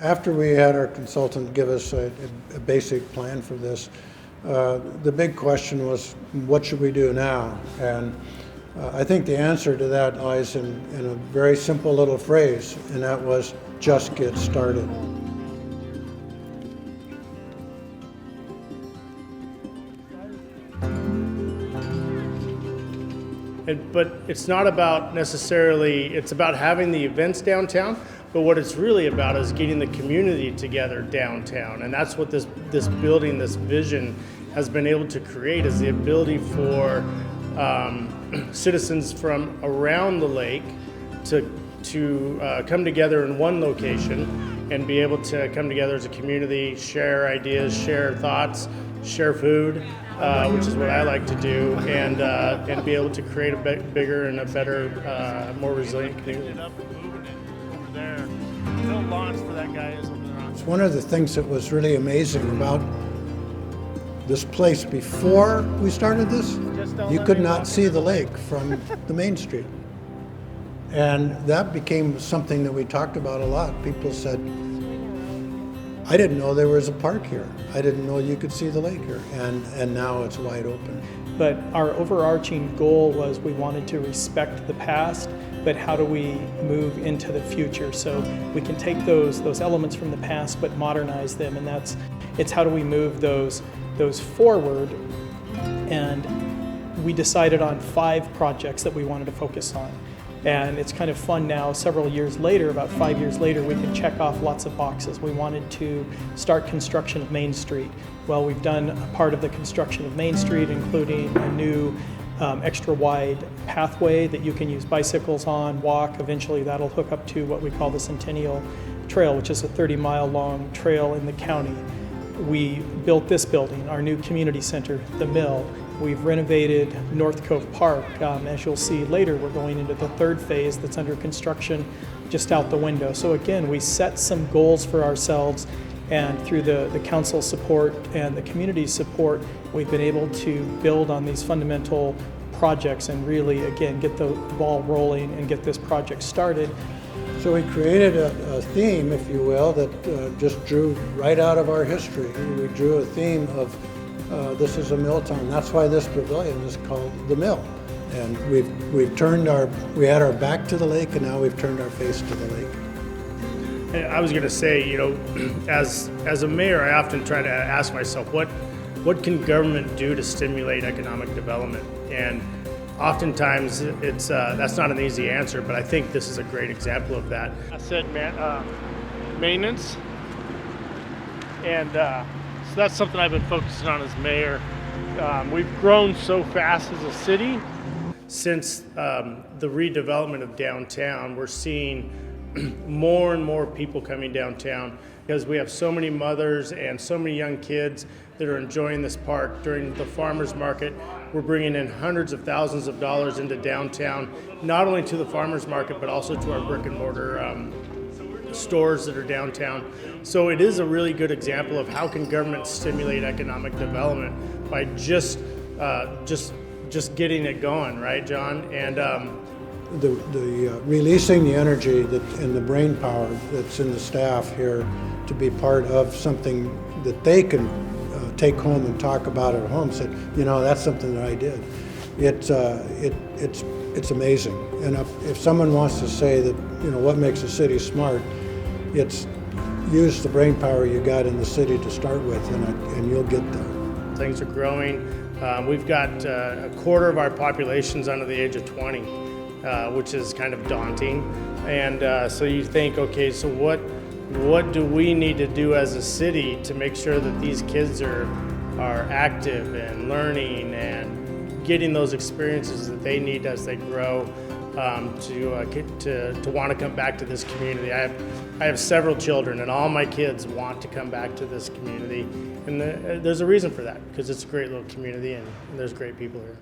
After we had our consultant give us a basic plan for this, the big question was, what should we do now? And I think the answer to that lies in a very simple little phrase, and that was, just get started. But it's not about necessarily, it's about having the events downtown, but what it's really about is getting the community together downtown. And that's what this building, this vision has been able to create, is the ability for citizens from around the lake to come together in one location and be able to come together as a community, share ideas, share thoughts, share food, which is what I like to do, and be able to create a bigger and a better, more resilient community. It's one of the things that was really amazing about this place before we started this. You could not see the lake from the main street. And that became something that we talked about a lot. People said, I didn't know there was a park here. I didn't know you could see the lake here. And now it's wide open. But our overarching goal was we wanted to respect the past, but how do we move into the future? So we can take those elements from the past but modernize them, and it's how do we move those forward. And we decided on 5 projects that we wanted to focus on. And it's kind of fun now, several years later, about 5 years later, we can check off lots of boxes. We wanted to start construction of Main Street. Well, we've done a part of the construction of Main Street, including a new extra wide pathway that you can use bicycles on, walk. Eventually that'll hook up to what we call the Centennial Trail, which is a 30-mile long trail in the county. We built this building, our new community center, the Mill. We've renovated North Cove Park. As you'll see later, we're going into the 3rd phase that's under construction just out the window. So again, we set some goals for ourselves, and through the council support and the community support, we've been able to build on these fundamental projects and really, again, get the ball rolling and get this project started. So we created a theme, if you will, that just drew right out of our history. We drew a theme of this is a mill town. That's why this pavilion is called the Mill. And we had our back to the lake, and now we've turned our face to the lake. I was going to say, you know, as a mayor, I often try to ask myself, what can government do to stimulate economic development? And oftentimes it's that's not an easy answer, but I think this is a great example of that. I said maintenance, and so that's something I've been focusing on as mayor. We've grown so fast as a city. Since the redevelopment of downtown, we're seeing more and more people coming downtown because we have so many mothers and so many young kids that are enjoying this park. During the farmers market, we're bringing in hundreds of thousands of dollars into downtown, not only to the farmers market, but also to our brick and mortar stores that are downtown. So it is a really good example of how can government stimulate economic development by just getting it going, right, John? And releasing the energy and the brain power that's in the staff here to be part of something that they can take home and talk about at home. Said, you know, that's something that I did. It's amazing. And if someone wants to say that, you know, what makes a city smart, it's use the brain power you got in the city to start with, and you'll get there. Things are growing. We've got a quarter of our population's under the age of 20, which is kind of daunting. And so you think, okay, so what do we need to do as a city to make sure that these kids are active and learning and getting those experiences that they need as they grow to want to come back to this community. I have several children, and all my kids want to come back to this community, and there's a reason for that, because it's a great little community and there's great people here.